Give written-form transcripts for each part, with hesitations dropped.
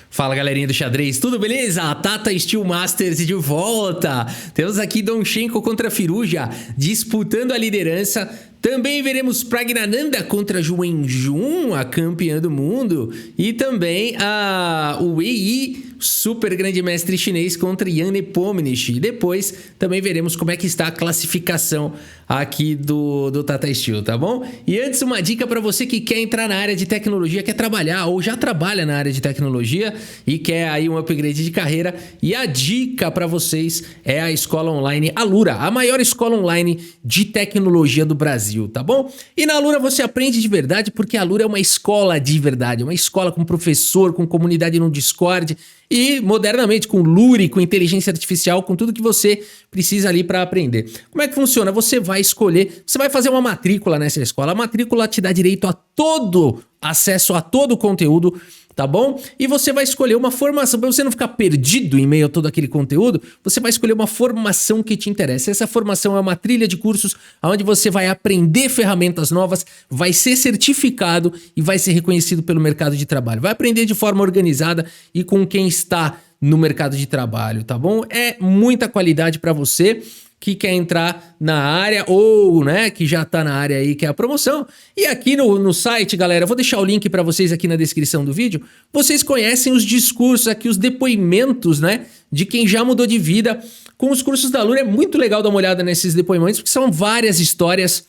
Fala, galerinha do xadrez, tudo beleza? A Tata Steel Masters de volta. Temos aqui Donchenko contra Firouzja disputando a liderança. Também veremos Praggnanandhaa contra Zhu Jun, a campeã do mundo. E também o Wei Yi, super grande mestre chinês, contra Jan Nepomniachtchi. E depois também veremos como é que está a classificação aqui do Tata Steel, tá bom? E antes, uma dica para você que quer entrar na área de tecnologia, quer trabalhar ou já trabalha na área de tecnologia e quer aí um upgrade de carreira. E a dica para vocês é a escola online Alura, a maior escola online de tecnologia do Brasil, tá bom? E na Alura você aprende de verdade, porque a Alura é uma escola de verdade, uma escola com professor, com comunidade no Discord e modernamente com Luri, com inteligência artificial, com tudo que você precisa ali para aprender. Como é que funciona? Você vai escolher, você vai fazer uma matrícula nessa escola. A matrícula te dá direito a acesso a todo o conteúdo, tá bom? E você vai escolher uma formação, para você não ficar perdido em meio a todo aquele conteúdo, você vai escolher uma formação que te interessa. Essa formação é uma trilha de cursos onde você vai aprender ferramentas novas, vai ser certificado e vai ser reconhecido pelo mercado de trabalho. Vai aprender de forma organizada e com quem está no mercado de trabalho, tá bom? É muita qualidade para você que quer entrar na área ou, né, que já tá na área aí, que é a promoção. E aqui no site, galera, eu vou deixar o link para vocês aqui na descrição do vídeo. Vocês conhecem os discursos aqui, os depoimentos, né, de quem já mudou de vida com os cursos da Alura. É muito legal dar uma olhada nesses depoimentos, porque são várias histórias.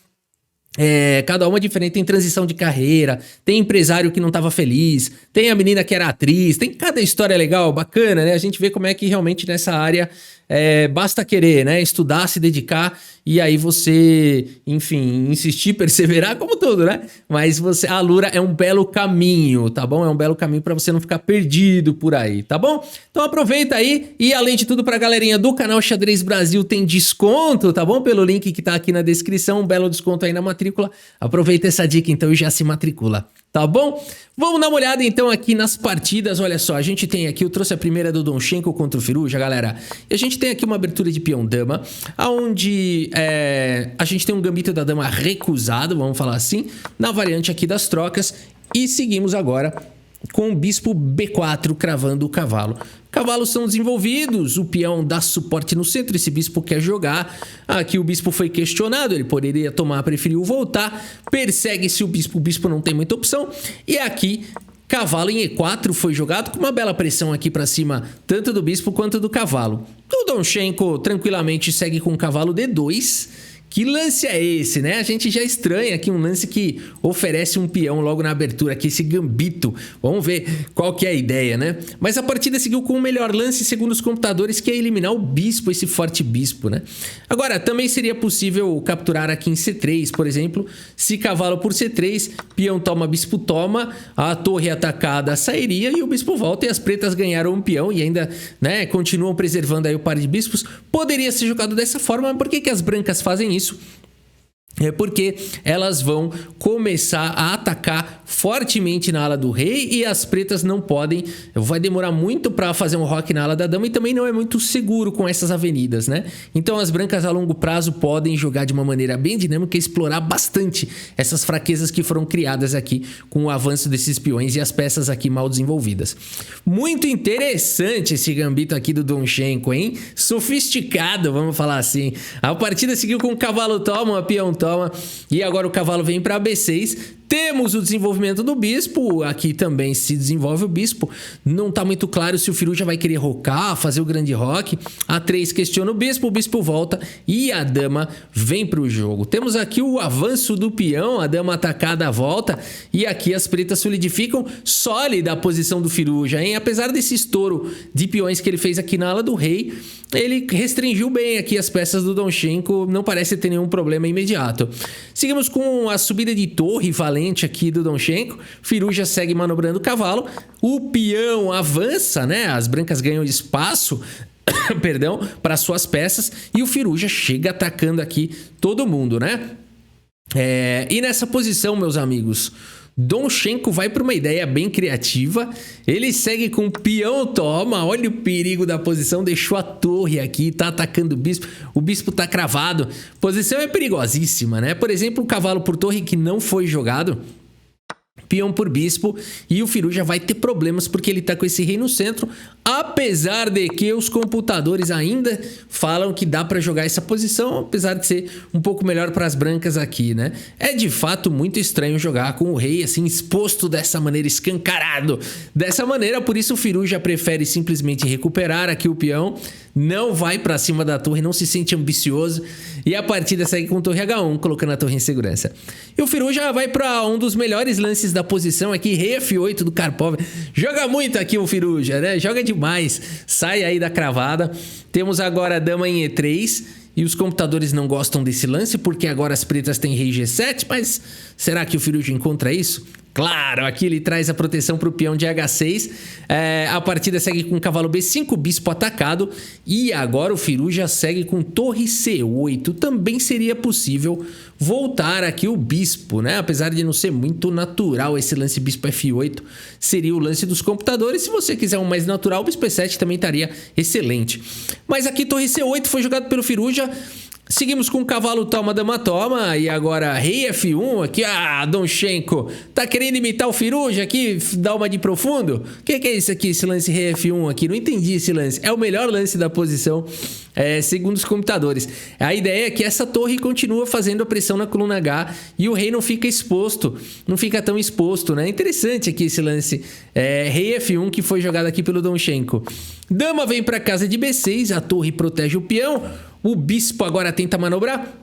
Cada uma diferente, tem transição de carreira, tem empresário que não estava feliz, tem a menina que era atriz, tem cada história legal, bacana, né? A gente vê como é que realmente nessa área basta querer, né? Estudar, se dedicar e aí você, enfim, insistir, perseverar, como tudo, né? Mas a Alura é um belo caminho, tá bom? É um belo caminho para você não ficar perdido por aí, tá bom? Então aproveita aí e além de tudo pra galerinha do canal Xadrez Brasil tem desconto, tá bom? Pelo link que tá aqui na descrição, um belo desconto aí na matrícula. Aproveita essa dica então e já se matricula, tá bom? Vamos dar uma olhada então aqui nas partidas. Olha só, a gente tem aqui, eu trouxe a primeira do Donchenko contra o Firouzja, galera. E a gente tem aqui uma abertura de peão-dama, onde a gente tem um gambito da dama recusado, vamos falar assim, na variante aqui das trocas. E seguimos agora com o bispo B4 cravando o cavalo. Cavalos são desenvolvidos, o peão dá suporte no centro, esse bispo quer jogar. Aqui o bispo foi questionado, ele poderia tomar, preferiu voltar. Persegue-se o bispo não tem muita opção. E aqui, cavalo em E4 foi jogado com uma bela pressão aqui para cima, tanto do bispo quanto do cavalo. O Donchenko tranquilamente segue com o cavalo D2. Que lance é esse, né? A gente já estranha aqui um lance que oferece um peão logo na abertura aqui, esse gambito. Vamos ver qual que é a ideia, né? Mas a partida seguiu com o melhor lance, segundo os computadores, que é eliminar o bispo, esse forte bispo, né? Agora, também seria possível capturar aqui em C3, por exemplo, se cavalo por C3, peão toma, bispo toma, a torre atacada sairia e o bispo volta e as pretas ganharam um peão e ainda, né, continuam preservando aí o par de bispos. Poderia ser jogado dessa forma, mas por que as brancas fazem isso? É porque elas vão começar a atacar fortemente na ala do rei e as pretas não podem, vai demorar muito para fazer um roque na ala da dama e também não é muito seguro com essas avenidas, né? Então as brancas a longo prazo podem jogar de uma maneira bem dinâmica e explorar bastante essas fraquezas que foram criadas aqui com o avanço desses peões e as peças aqui mal desenvolvidas. Muito interessante esse gambito aqui do Donchenko, hein? Sofisticado, vamos falar assim. A partida seguiu com o cavalo toma, peão toma. E agora o cavalo vem para B6. Temos o desenvolvimento do bispo, aqui também se desenvolve o bispo. Não está muito claro se o Firouzja vai querer rocar, fazer o grande roque. A3 questiona o bispo volta e a dama vem para o jogo. Temos aqui o avanço do peão, a dama atacada volta e aqui as pretas solidificam sólida a posição do Firouzja, hein? Apesar desse estouro de peões que ele fez aqui na ala do rei, ele restringiu bem aqui as peças do Donchenko, não parece ter nenhum problema imediato. Seguimos com a subida de torre valente aqui do Donchenko. Firouzja segue manobrando o cavalo. O peão avança, né? As brancas ganham espaço, perdão, para suas peças. E o Firouzja chega atacando aqui todo mundo, né? E nessa posição, meus amigos, Donchenko vai para uma ideia bem criativa. Ele segue com peão toma. Olha o perigo da posição. Deixou a torre aqui. Tá atacando o bispo. O bispo tá cravado. Posição é perigosíssima, né? Por exemplo, o cavalo por torre que não foi jogado. peão por bispo, e o Firuja vai ter problemas porque ele tá com esse rei no centro, apesar de que os computadores ainda falam que dá para jogar essa posição, apesar de ser um pouco melhor para as brancas aqui, né? É de fato muito estranho jogar com o rei assim exposto dessa maneira, escancarado dessa maneira, por isso o Firuja prefere simplesmente recuperar aqui o peão, não vai para cima da torre, não se sente ambicioso, e a partida segue com torre H1, colocando a torre em segurança. E o Firuja vai para um dos melhores lances da posição aqui, rei F8 do Karpov. Joga muito aqui o Firuja, né? Joga demais. Sai aí da cravada. Temos agora a dama em E3. E os computadores não gostam desse lance, porque agora as pretas têm rei G7, mas será que o Firuja encontra isso? Claro, aqui ele traz a proteção para o peão de H6. A partida segue com cavalo B5, bispo atacado. E agora o Firuja segue com torre C8. Também seria possível voltar aqui o bispo, né? Apesar de não ser muito natural esse lance bispo F8, seria o lance dos computadores. Se você quiser um mais natural, o bispo E7 também estaria excelente. Mas aqui torre C8 foi jogado pelo Firuja. Seguimos com cavalo toma, dama toma, e agora rei F1 aqui, Donchenko, tá querendo imitar o Firuja aqui, dar uma de profundo? O que é isso aqui, esse lance rei F1 aqui? Não entendi esse lance, é o melhor lance da posição, segundo os computadores. A ideia é que essa torre continua fazendo a pressão na coluna H e o rei não fica exposto, não fica tão exposto, né? Interessante aqui esse lance, rei F1 que foi jogado aqui pelo Donchenko. Dama vem para casa de B6, a torre protege o peão. O bispo agora tenta manobrar.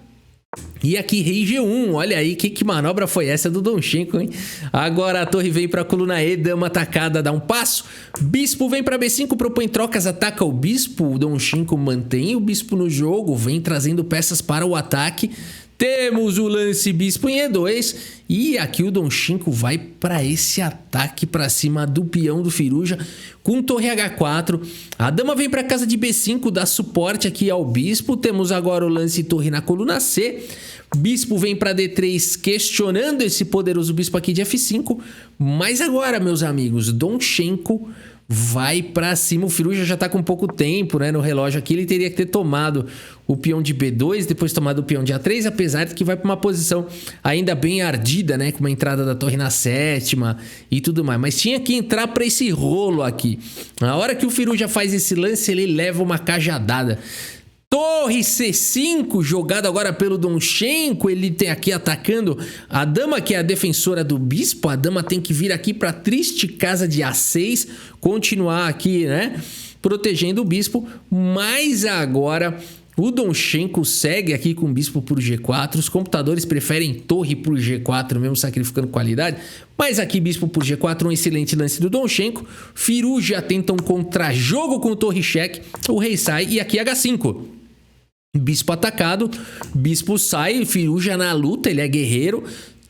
E aqui rei G1, olha aí que manobra foi essa do Donchenko, hein? Agora a torre vem para a coluna E, dama atacada, dá um passo. Bispo vem para B5, propõe trocas, ataca o bispo. O Donchenko mantém o bispo no jogo, vem trazendo peças para o ataque. Temos o lance bispo em E2 e aqui o Donchenko vai para esse ataque para cima do peão do Firuja com torre H4. A dama vem para casa de B5, dá suporte aqui ao bispo. Temos agora o lance torre na coluna C. Bispo vem para D3 questionando esse poderoso bispo aqui de F5. Mas agora, meus amigos, Donchenko vai pra cima. O Firuja já tá com pouco tempo, né, no relógio aqui. Ele teria que ter tomado o peão de B2, depois tomado o peão de A3, apesar de que vai pra uma posição ainda bem ardida, né, com uma entrada da torre na sétima e tudo mais. Mas tinha que entrar pra esse rolo aqui. Na hora que o Firuja faz esse lance, ele leva uma cajadada. Torre C5, jogado agora pelo Donchenko, ele tem aqui atacando a dama que é a defensora do bispo, a dama tem que vir aqui para a triste casa de A6, continuar aqui, né, protegendo o bispo, mas agora o Donchenko segue aqui com o bispo por G4, os computadores preferem torre por G4, mesmo sacrificando qualidade, mas aqui bispo por G4, um excelente lance do Donchenko. Firuja tenta um contra-jogo com torre cheque, o rei sai e aqui H5. Bispo atacado, bispo sai, Firuja na luta, ele é guerreiro.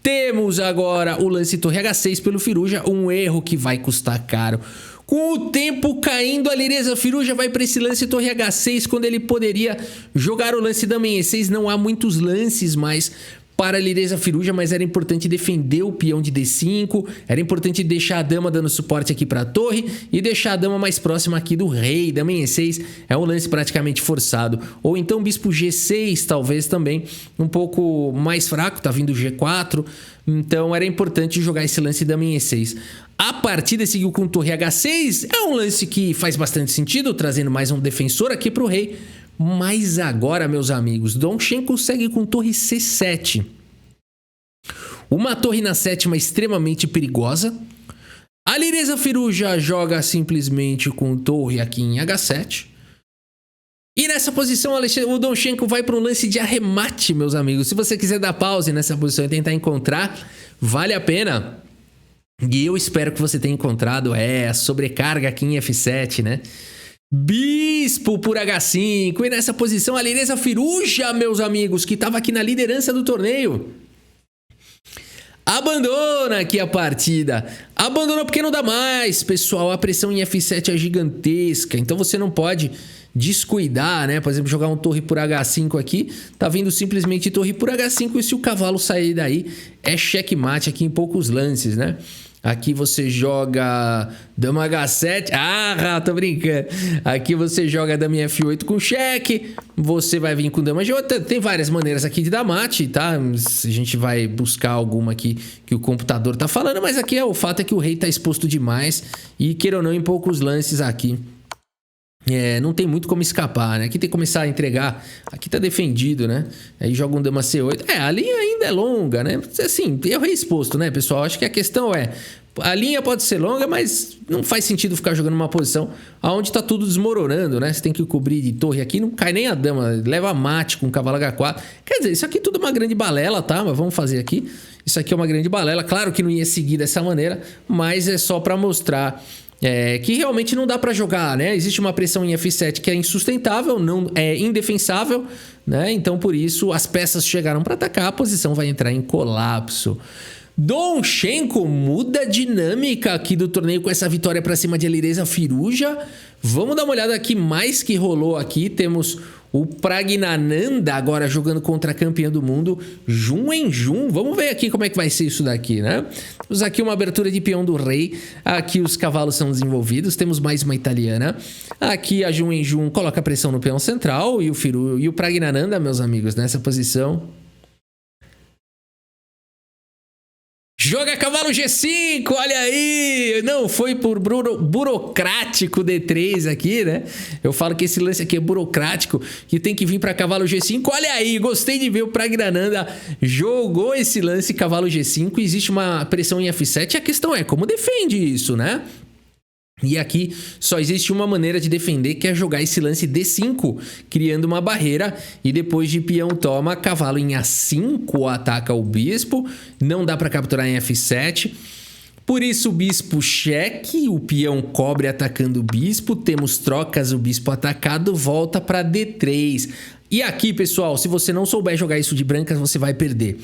Temos agora o lance torre H6 pelo Firuja, um erro que vai custar caro. Com o tempo caindo, a Lireza Firuja vai para esse lance torre H6, quando ele poderia jogar o lance dama em E6. Não há muitos lances mais para a Lireza Firuja, mas era importante defender o peão de D5, era importante deixar a dama dando suporte aqui para a torre e deixar a dama mais próxima aqui do rei. Dama em E6 é um lance praticamente forçado. Ou então bispo G6, talvez também um pouco mais fraco, tá vindo G4, então era importante jogar esse lance dama em E6. A partida seguiu com torre H6, é um lance que faz bastante sentido, trazendo mais um defensor aqui para o rei. Mas agora, meus amigos, Donchenko segue com torre C7. Uma torre na sétima extremamente perigosa. A Lireza Firuja joga simplesmente com torre aqui em H7. E nessa posição, o Donchenko vai para um lance de arremate, meus amigos. Se você quiser dar pause nessa posição e tentar encontrar, vale a pena. E eu espero que você tenha encontrado a sobrecarga aqui em F7, né? Bispo por H5. E nessa posição a Lireza Firuja, meus amigos, que estava aqui na liderança do torneio, abandona aqui a partida. Abandona porque não dá mais, pessoal. A pressão em F7 é gigantesca, então você não pode descuidar, né? Por exemplo, jogar um torre por H5 aqui, tá vindo simplesmente torre por H5 e se o cavalo sair daí, é checkmate aqui em poucos lances, né? Aqui você joga dama H7. Ah, tô brincando. Aqui você joga dama F8 com cheque. Você vai vir com dama G8. Tem várias maneiras aqui de dar mate, tá? A gente vai buscar alguma aqui que o computador tá falando. Mas aqui o fato é que o rei tá exposto demais. E queira ou não, em poucos lances aqui. Não tem muito como escapar, né? Aqui tem que começar a entregar. Aqui tá defendido, né? Aí joga um dama C8. A linha ainda é longa, né? Assim, é o rei exposto, né, pessoal? Acho que a questão a linha pode ser longa, mas não faz sentido ficar jogando uma posição onde tá tudo desmoronando, né? Você tem que cobrir de torre aqui, não cai nem a dama. Leva mate com o cavalo H4. Quer dizer, isso aqui tudo é uma grande balela, tá? Mas vamos fazer aqui. Isso aqui é uma grande balela. Claro que não ia seguir dessa maneira, mas é só pra mostrar... que realmente não dá para jogar, né? Existe uma pressão em F7 que é insustentável, não é indefensável, né? Então, por isso, as peças chegaram para atacar, a posição vai entrar em colapso. Donchenko muda a dinâmica aqui do torneio com essa vitória para cima de Alireza Firouzja. Vamos dar uma olhada aqui mais que rolou aqui. Temos o Praggnanandhaa agora jogando contra a campeã do mundo, Jun Weijun. Vamos ver aqui como é que vai ser isso daqui, né? Temos aqui uma abertura de peão do rei. Aqui os cavalos são desenvolvidos. Temos mais uma italiana. Aqui a Jun Weijun coloca pressão no peão central e o Praggnanandhaa, meus amigos, nessa posição. Joga cavalo G5, olha aí! Não, foi por burocrático D3 aqui, né? Eu falo que esse lance aqui é burocrático, que tem que vir para cavalo G5. Olha aí, gostei de ver o Praggnanandhaa jogou esse lance cavalo G5. Existe uma pressão em F7 e a questão é como defende isso, né? E aqui só existe uma maneira de defender, que é jogar esse lance D5, criando uma barreira. E depois de peão toma, cavalo em A5 ataca o bispo. Não dá para capturar em F7. Por isso o bispo cheque, o peão cobre atacando o bispo. Temos trocas, o bispo atacado, volta para D3. E aqui, pessoal, se você não souber jogar isso de brancas, você vai perder.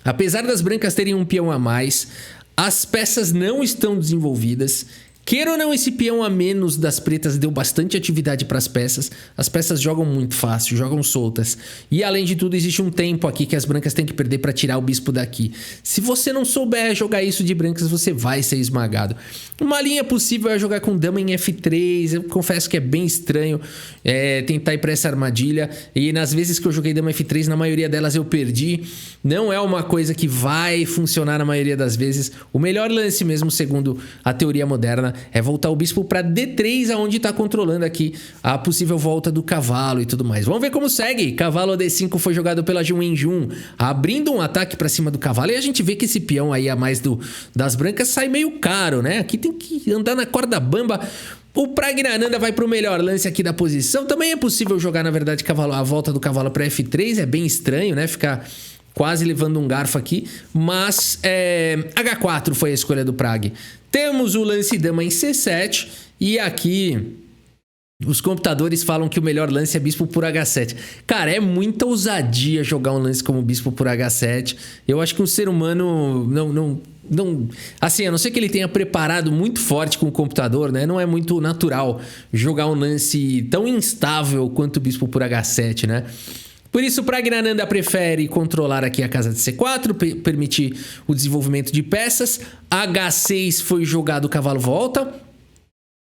Apesar das brancas terem um peão a mais, as peças não estão desenvolvidas. Queira ou não, esse peão a menos das pretas deu bastante atividade para as peças. As peças jogam muito fácil, jogam soltas. E além de tudo, existe um tempo aqui que as brancas têm que perder para tirar o bispo daqui. Se você não souber jogar isso de brancas, você vai ser esmagado. Uma linha possível é jogar com dama em F3. Eu confesso que é bem estranho tentar ir para essa armadilha. E nas vezes que eu joguei dama F3, na maioria delas eu perdi. Não é uma coisa que vai funcionar na maioria das vezes. O melhor lance mesmo, segundo a teoria moderna, é voltar o bispo para D3, aonde está controlando aqui a possível volta do cavalo e tudo mais. Vamos ver como segue. Cavalo D5 foi jogado pela Jun Weijun, abrindo um ataque para cima do cavalo. E a gente vê que esse peão aí a mais das brancas sai meio caro, né? Aqui tem que andar na corda bamba. O Praggnanandhaa vai para o melhor lance aqui da posição. Também é possível jogar, na verdade, a volta do cavalo para F3. É bem estranho, né? Ficar quase levando um garfo aqui. Mas H4 foi a escolha do Prag. Temos o lance dama em C7 e aqui os computadores falam que o melhor lance é bispo por H7. Cara, é muita ousadia jogar um lance como bispo por H7. Eu acho que um ser humano não, assim, a não ser que ele tenha preparado muito forte com o computador, né? Não é muito natural jogar um lance tão instável quanto o bispo por H7, né? Por isso, o Praggnanandhaa prefere controlar aqui a casa de C4, permitir o desenvolvimento de peças. H6 foi jogado, o cavalo volta.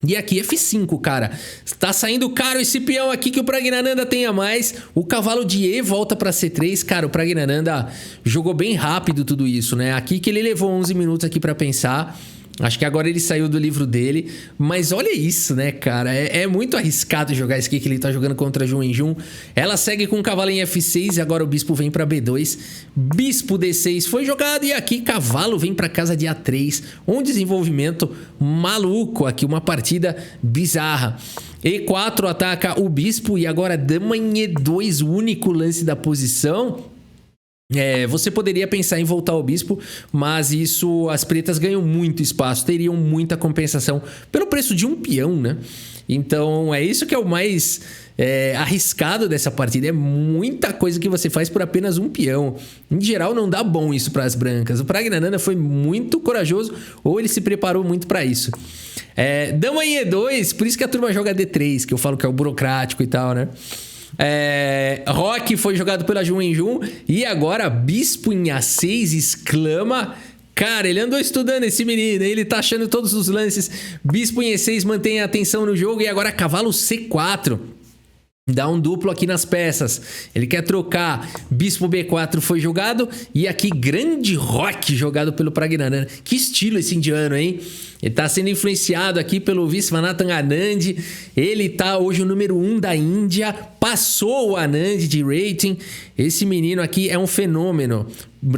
E aqui F5, cara. Tá saindo caro esse peão aqui que o Praggnanandhaa tem a mais. O cavalo de E volta para C3. Cara, o Praggnanandhaa jogou bem rápido tudo isso, né? Aqui que ele levou 11 minutos aqui para pensar. Acho que agora ele saiu do livro dele. Mas olha isso, né, cara? É muito arriscado jogar isso aqui que ele tá jogando contra a Jun Weijun. Ela segue com o cavalo em F6 e agora o bispo vem para B2. Bispo D6 foi jogado e aqui cavalo vem para casa de A3. Um desenvolvimento maluco aqui, uma partida bizarra. E4 ataca o bispo e agora dama em E2, o único lance da posição. Você poderia pensar em voltar ao bispo, mas isso, as pretas ganham muito espaço, teriam muita compensação pelo preço de um peão, né? Então é isso que é o mais arriscado dessa partida, é muita coisa que você faz por apenas um peão. Em geral não dá bom isso para as brancas. O Praggnanandhaa foi muito corajoso ou ele se preparou muito para isso. Dama em E2, por isso que a turma joga D3, que eu falo que é o burocrático e tal, né? Roque foi jogado pela Jun Weijun e agora bispo em A6 exclama. Cara, ele andou estudando esse menino, ele tá achando todos os lances. Bispo em E6 mantém a atenção no jogo e agora cavalo C4. Dá um duplo aqui nas peças. Ele quer trocar. Bispo B4 foi jogado. E aqui, grande rock jogado pelo Praggnanandhaa. Que estilo esse indiano, hein? Ele tá sendo influenciado aqui pelo Viswanathan Anand. Ele tá hoje o número 1 da Índia. Passou o Anand de rating. Esse menino aqui é um fenômeno.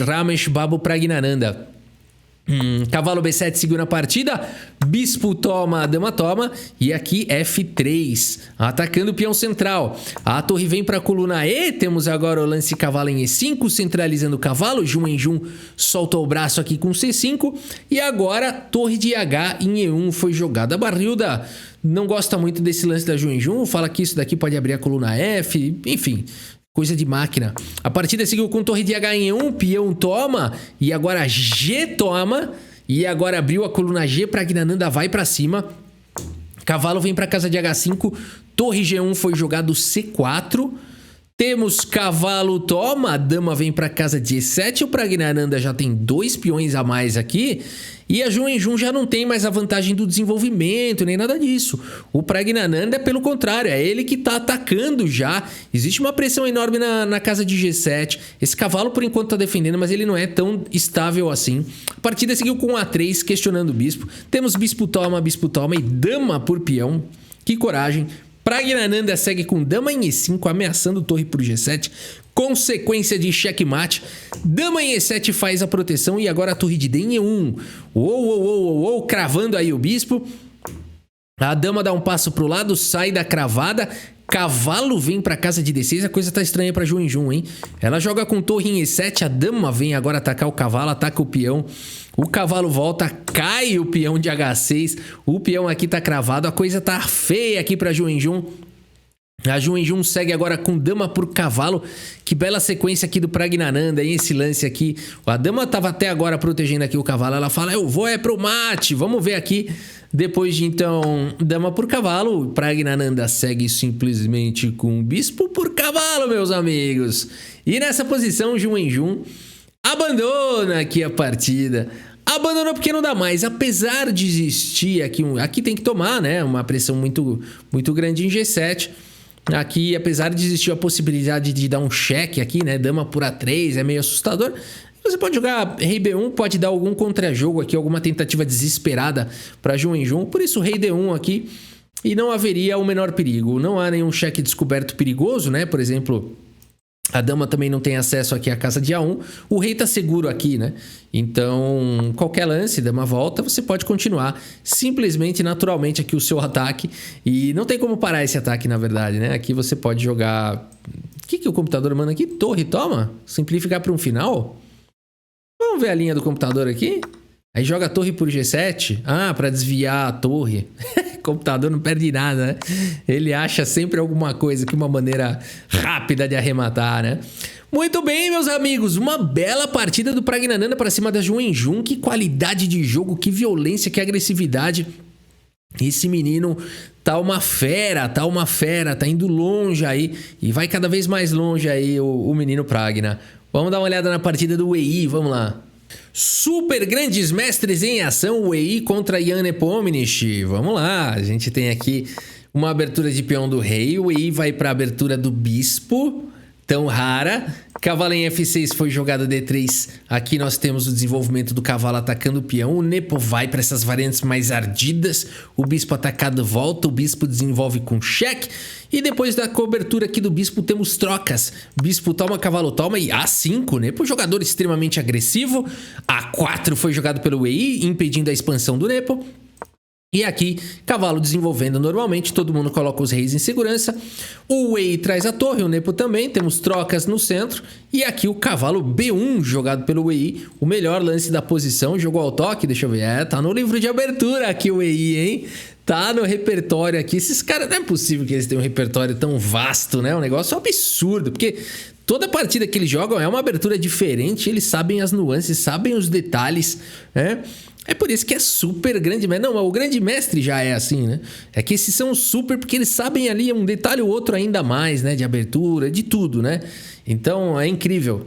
Ramesh Babu Praggnanandhaa. Cavalo B7 segura a partida. Bispo toma, dama toma. E aqui F3, atacando o peão central. A torre vem para a coluna E. Temos agora o lance cavalo em E5, centralizando o cavalo. Jun em Jun soltou o braço aqui com C5. E agora torre de H em E1 foi jogada. A Barilda não gosta muito desse lance da Jun em Jun. Fala que isso daqui pode abrir a coluna F. Enfim, coisa de máquina. A partida seguiu com torre de H em E1, peão toma, e agora G toma, e agora abriu a coluna G, Praggnanandhaa vai pra cima. Cavalo vem pra casa de H5, torre G1 foi jogado C4. Temos cavalo toma, dama vem pra casa de E7, o Praggnanandhaa já tem 2 peões a mais aqui. E a Jun em Jun já não tem mais a vantagem do desenvolvimento, nem nada disso. O Praggnanandhaa, pelo contrário, é ele que tá atacando já. Existe uma pressão enorme na casa de G7. Esse cavalo, por enquanto, tá defendendo, mas ele não é tão estável assim. A partida seguiu com A3, questionando o bispo. Temos bispo toma e dama por peão. Que coragem. Praggnanandhaa segue com dama em E5, ameaçando torre por G7. Consequência de checkmate. Dama em E7 faz a proteção e agora a torre de D em E1. Cravando aí o bispo. A dama dá um passo pro lado, sai da cravada. Cavalo vem pra casa de D6. A coisa tá estranha pra Jun em Jun, hein? Ela joga com torre em E7. A dama vem agora atacar o cavalo, ataca o peão. O cavalo volta, cai o peão de H6. O peão aqui tá cravado. A coisa tá feia aqui pra Jun em Jun. A Jun em Jun segue agora com dama por cavalo. Que bela sequência aqui do Praggnanandhaa, hein? Esse lance aqui. A dama tava até agora protegendo aqui o cavalo. Ela fala, eu vou pro mate. Vamos ver aqui. Depois de, então, dama por cavalo, o Praggnanandhaa segue simplesmente com bispo por cavalo, meus amigos. E nessa posição, Jun em Jun abandona aqui a partida. Abandonou porque não dá mais. Apesar de existir aqui... Aqui tem que tomar, né? Uma pressão muito, muito grande em G7. Aqui, apesar de existir a possibilidade de dar um cheque aqui, né? Dama por A3, é meio assustador. Você pode jogar rei B1, pode dar algum contra-jogo aqui, alguma tentativa desesperada para Jun em Jun. Por isso, rei D1 aqui. E não haveria o menor perigo. Não há nenhum cheque descoberto perigoso, né? Por exemplo, a dama também não tem acesso aqui à casa de A1. O rei tá seguro aqui, né? Então, qualquer lance, dama volta, você pode continuar simplesmente, naturalmente, aqui o seu ataque. E não tem como parar esse ataque, na verdade, né? Aqui você pode jogar... O que o computador manda aqui? Torre, toma? Simplificar para um final? Vamos ver a linha do computador aqui? Aí joga a torre por G7. Ah, para desviar a torre. O computador não perde nada, né? Ele acha sempre alguma coisa, que uma maneira rápida de arrematar, né? Muito bem, meus amigos. Uma bela partida do Praggnanandhaa para cima da Jun em Jun. Que qualidade de jogo, que violência, que agressividade. Esse menino tá uma fera, tá indo longe aí. E vai cada vez mais longe aí o menino Pragna. Vamos dar uma olhada na partida do Wei, vamos lá. Super grandes mestres em ação, Wei contra Jan Nepomniachtchi. Vamos lá, a gente tem aqui uma abertura de peão do rei. O Wei vai para a abertura do bispo, tão rara. Cavalo em F6 foi jogado D3. Aqui nós temos o desenvolvimento do cavalo atacando o peão. O Nepo vai para essas variantes mais ardidas. O bispo atacado volta. O bispo desenvolve com cheque. E depois da cobertura aqui do bispo temos trocas. Bispo toma, cavalo toma e A5, Nepo, jogador extremamente agressivo. A4 foi jogado pelo Wei, impedindo a expansão do Nepo. E aqui, cavalo desenvolvendo normalmente, todo mundo coloca os reis em segurança. O Wei traz a torre, o Nepo também, temos trocas no centro. E aqui o cavalo B1 jogado pelo Wei, o melhor lance da posição, jogou ao toque, deixa eu ver, tá no livro de abertura aqui o Wei, hein? Tá no repertório aqui, esses caras, não é possível que eles tenham um repertório tão vasto, né? Um negócio absurdo, porque toda partida que eles jogam é uma abertura diferente, eles sabem as nuances, sabem os detalhes, né? É por isso que é super grande mestre. Não, o grande mestre já é assim, né? É que esses são super porque eles sabem ali um detalhe ou outro ainda mais, né? De abertura, de tudo, né? Então, é incrível.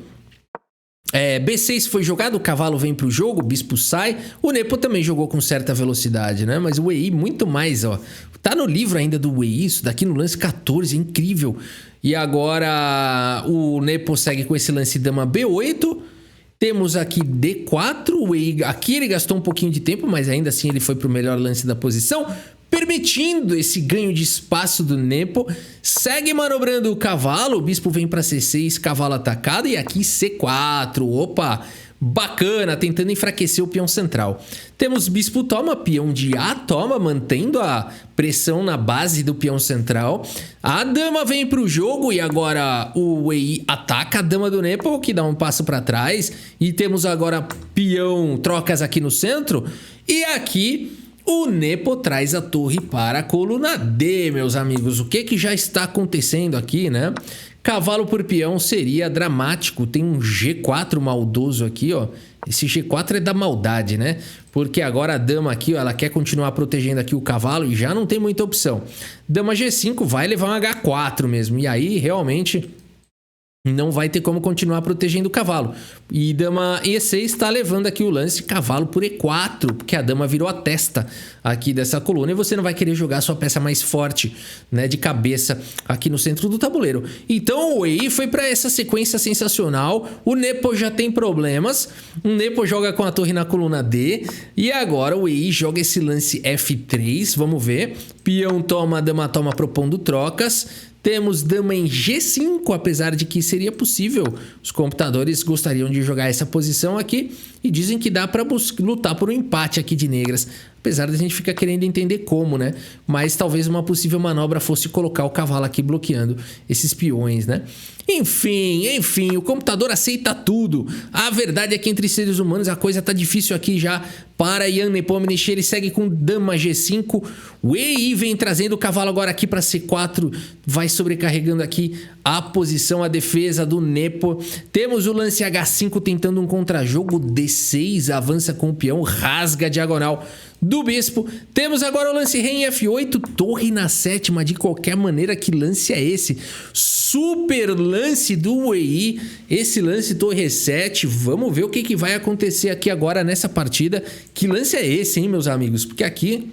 B6 foi jogado, o cavalo vem pro jogo, o bispo sai. O Nepo também jogou com certa velocidade, né? Mas o Wei muito mais, ó. Tá no livro ainda do Wei, isso daqui no lance 14, é incrível. E agora o Nepo segue com esse lance dama B8. Temos aqui D4, o Wei aqui ele gastou um pouquinho de tempo, mas ainda assim ele foi pro melhor lance da posição, permitindo esse ganho de espaço do Nepo. Segue manobrando o cavalo, o bispo vem para C6, cavalo atacado, e aqui C4, opa, bacana, tentando enfraquecer o peão central. Temos bispo toma, peão de A toma, mantendo a pressão na base do peão central. A dama vem para o jogo e agora o Wei ataca a dama do Nepo, que dá um passo para trás. E temos agora peão, trocas aqui no centro. E aqui o Nepo traz a torre para a coluna D, meus amigos. O que já está acontecendo aqui, né? Cavalo por peão seria dramático. Tem um G4 maldoso aqui, ó. Esse G4 é da maldade, né? Porque agora a dama aqui, ó, ela quer continuar protegendo aqui o cavalo e já não tem muita opção. Dama G5 vai levar um H4 mesmo. E aí, realmente, não vai ter como continuar protegendo o cavalo. E dama E6 está levando aqui o lance cavalo por E4, porque a dama virou a testa aqui dessa coluna e você não vai querer jogar sua peça mais forte, né, de cabeça aqui no centro do tabuleiro. Então o Wei foi para essa sequência sensacional. O Nepo já tem problemas. O Nepo joga com a torre na coluna D e agora o Wei joga esse lance F3. Vamos ver. Peão toma, dama toma, propondo trocas. Temos dama em G5, apesar de que seria possível. Os computadores gostariam de jogar essa posição aqui e dizem que dá para lutar por um empate aqui de negras. Apesar de a gente ficar querendo entender como, né? Mas talvez uma possível manobra fosse colocar o cavalo aqui bloqueando esses peões, né? Enfim, o computador aceita tudo. A verdade é que entre seres humanos a coisa tá difícil aqui já para Jan Nepomniachtchi. Ele segue com dama G5. Wei vem trazendo o cavalo agora aqui para C4. Vai sobrecarregando aqui a posição, a defesa do Nepo. Temos o lance H5 tentando um contrajogo. D6 avança com o peão, rasga a diagonal do bispo. Temos agora o lance rei em F8, torre na sétima. De qualquer maneira, que lance é esse? Super lance do Wei, esse lance torre E7. Vamos ver o que vai acontecer aqui agora nessa partida. Que lance é esse, hein, meus amigos? Porque aqui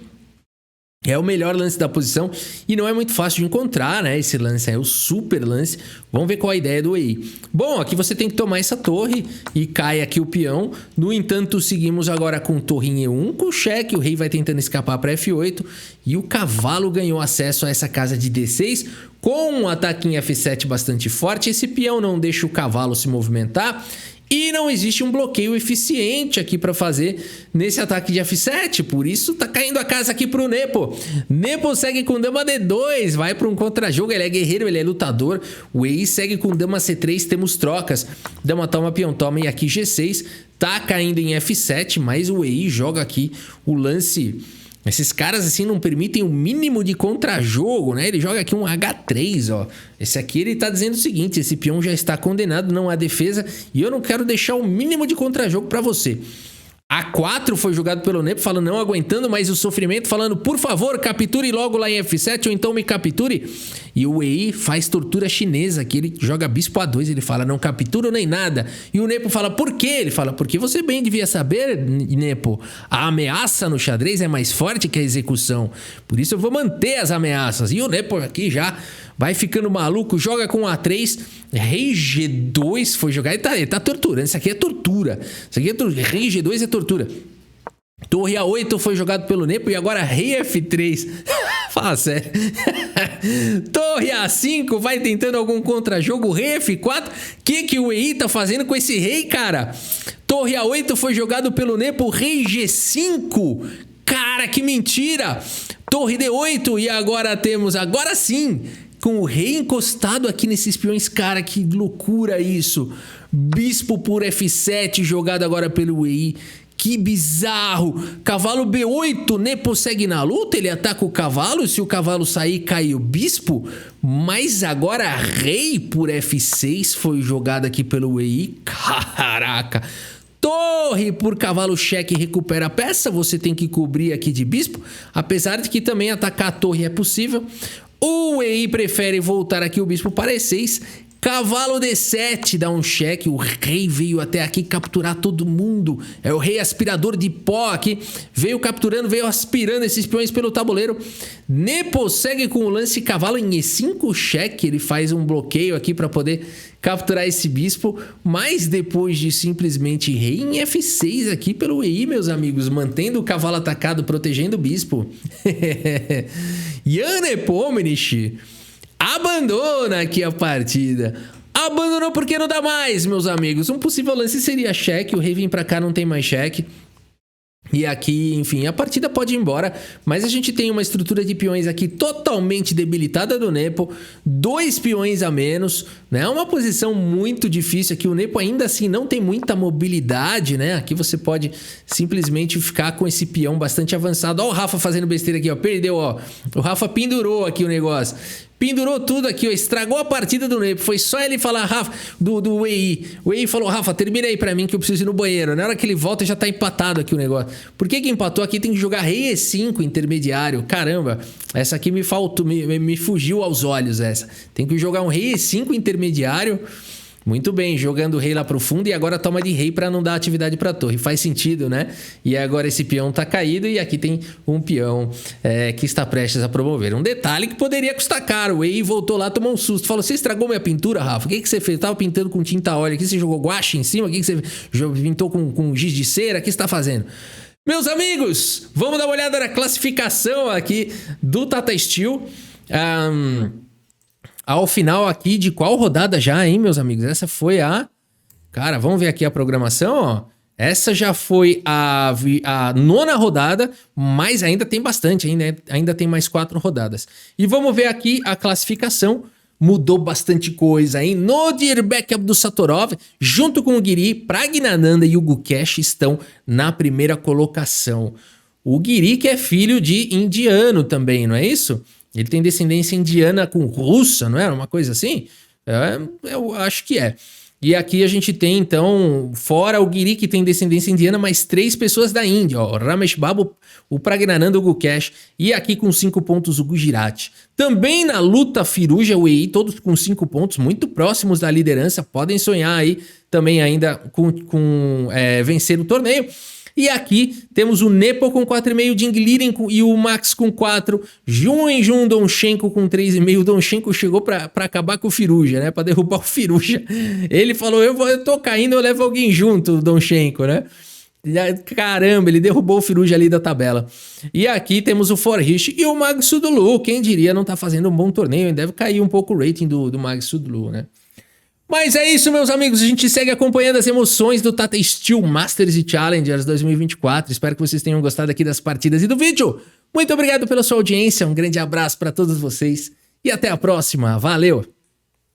é o melhor lance da posição e não é muito fácil de encontrar, né? Esse lance é o super lance. Vamos ver qual a ideia do Wei. Bom, aqui você tem que tomar essa torre e cai aqui o peão. No entanto, seguimos agora com torre em E1 com cheque. O rei vai tentando escapar para F8 e o cavalo ganhou acesso a essa casa de D6 com um ataque em F7 bastante forte. Esse peão não deixa o cavalo se movimentar. E não existe um bloqueio eficiente aqui para fazer nesse ataque de F7. Por isso tá caindo a casa aqui pro Nepo. Nepo segue com dama D2. Vai para um contra-jogo. Ele é guerreiro, ele é lutador. O Wei segue com dama C3. Temos trocas. Dama toma, peão toma. E aqui G6. Tá caindo em F7. Mas o Wei joga aqui o lance. Esses caras assim não permitem o mínimo de contrajogo, né? Ele joga aqui um H3, ó. Esse aqui ele tá dizendo o seguinte: esse peão já está condenado, não há defesa e eu não quero deixar o mínimo de contrajogo para você. A4 foi jogado pelo Nepo, falando não aguentando mais o sofrimento, falando por favor, capture logo lá em F7 ou então me capture. E o Wei faz tortura chinesa aqui, ele joga bispo A2, ele fala não capturo nem nada. E o Nepo fala por quê? Ele fala porque você bem devia saber, Nepo, a ameaça no xadrez é mais forte que a execução. Por isso eu vou manter as ameaças. E o Nepo aqui já vai ficando maluco, joga com A3, rei G2 foi jogar, ele tá torturando, isso aqui é tortura, rei G2 é tortura. Torre A8 foi jogado pelo Nepo e agora rei F3, fala sério. Torre A5 vai tentando algum contrajogo, rei F4, que o Wei tá fazendo com esse rei, cara? Torre A8 foi jogado pelo Nepo, rei G5, cara, que mentira! Torre D8 e agora sim, com o rei encostado aqui nesses peões. Cara, que loucura isso. Bispo por F7 jogado agora pelo Wei. Que bizarro. Cavalo B8, Nepo segue na luta. Ele ataca o cavalo. Se o cavalo sair, cai o bispo. Mas agora rei por F6 foi jogado aqui pelo Wei. Caraca. Torre por cavalo cheque recupera a peça. Você tem que cobrir aqui de bispo. Apesar de que também atacar a torre é possível. O Wei prefere voltar aqui o bispo para E6. Cavalo D7 dá um cheque, o rei veio até aqui capturar todo mundo. É o rei aspirador de pó aqui, veio capturando, veio aspirando esses peões pelo tabuleiro. Nepo segue com o lance cavalo em E5 cheque, ele faz um bloqueio aqui para poder capturar esse bispo, mas depois de simplesmente rei em F6 aqui pelo EI, meus amigos, mantendo o cavalo atacado, protegendo o bispo. Jan Nepomniachtchi abandona aqui a partida. Abandonou porque não dá mais, meus amigos. Um possível lance seria cheque. O rei vem pra cá, não tem mais cheque. E aqui, enfim, a partida pode ir embora. Mas a gente tem uma estrutura de peões aqui totalmente debilitada do Nepo. 2 peões a menos, né? Uma posição muito difícil aqui. O Nepo ainda assim não tem muita mobilidade, né? Aqui você pode simplesmente ficar com esse peão bastante avançado. Ó o Rafa fazendo besteira aqui, ó. Perdeu, ó. O Rafa pendurou aqui o negócio. Pendurou tudo aqui, ó, estragou a partida do Nepo. Foi só ele falar, Rafa, do EI. O EI falou, Rafa, termina aí pra mim que eu preciso ir no banheiro. Na hora que ele volta já tá empatado aqui o negócio. Por que empatou aqui? Tem que jogar rei E5 intermediário. Caramba, essa aqui me faltou, me fugiu aos olhos essa. Tem que jogar um rei E5 intermediário. Muito bem, jogando o rei lá pro fundo e agora toma de rei para não dar atividade para a torre. Faz sentido, né? E agora esse peão tá caído e aqui tem um peão que está prestes a promover. Um detalhe que poderia custar caro. O EI voltou lá, tomou um susto. Falou, você estragou minha pintura, Rafa? O que você fez? Eu tava pintando com tinta óleo aqui, você jogou guache em cima? O que você pintou com giz de cera? O que você tá fazendo? Meus amigos, vamos dar uma olhada na classificação aqui do Tata Steel. Ao final aqui de qual rodada já, hein, meus amigos? Essa foi a... Cara, vamos ver aqui a programação, ó. Essa já foi a 9ª rodada, mas ainda tem bastante, ainda tem mais 4 rodadas. E vamos ver aqui a classificação. Mudou bastante coisa, hein? Nodirbek Abdusattorov, junto com o Giri, Praggnanandhaa e o Gukesh estão na primeira colocação. O Giri que é filho de indiano também, não é isso? Ele tem descendência indiana com russa, não é? Uma coisa assim? Eu acho que é. E aqui a gente tem, então, fora o Giri, que tem descendência indiana, mais 3 pessoas da Índia. Ó, o Ramesh Babu, o Praggnanandhaa, o Gukesh. E aqui com 5 pontos o Gujarat. Também na luta Firuja, o EI, todos com 5 pontos, muito próximos da liderança. Podem sonhar aí também ainda com vencer o torneio. E aqui temos o Nepo com 4,5, Jing Liren e o Max com 4, Jun Donchenko com 3,5. O Donchenko chegou pra acabar com o Firuja, né? Pra derrubar o Firuja. Ele falou, eu tô caindo, eu levo alguém junto, o Donchenko, né? Caramba, ele derrubou o Firuja ali da tabela. E aqui temos o Forrest e o Mag Sudolu. Quem diria não tá fazendo um bom torneio. Deve cair um pouco o rating do Mag Sudolu, né? Mas é isso, meus amigos. A gente segue acompanhando as emoções do Tata Steel Masters e Challengers 2024. Espero que vocês tenham gostado aqui das partidas e do vídeo. Muito obrigado pela sua audiência. Um grande abraço para todos vocês e até a próxima. Valeu!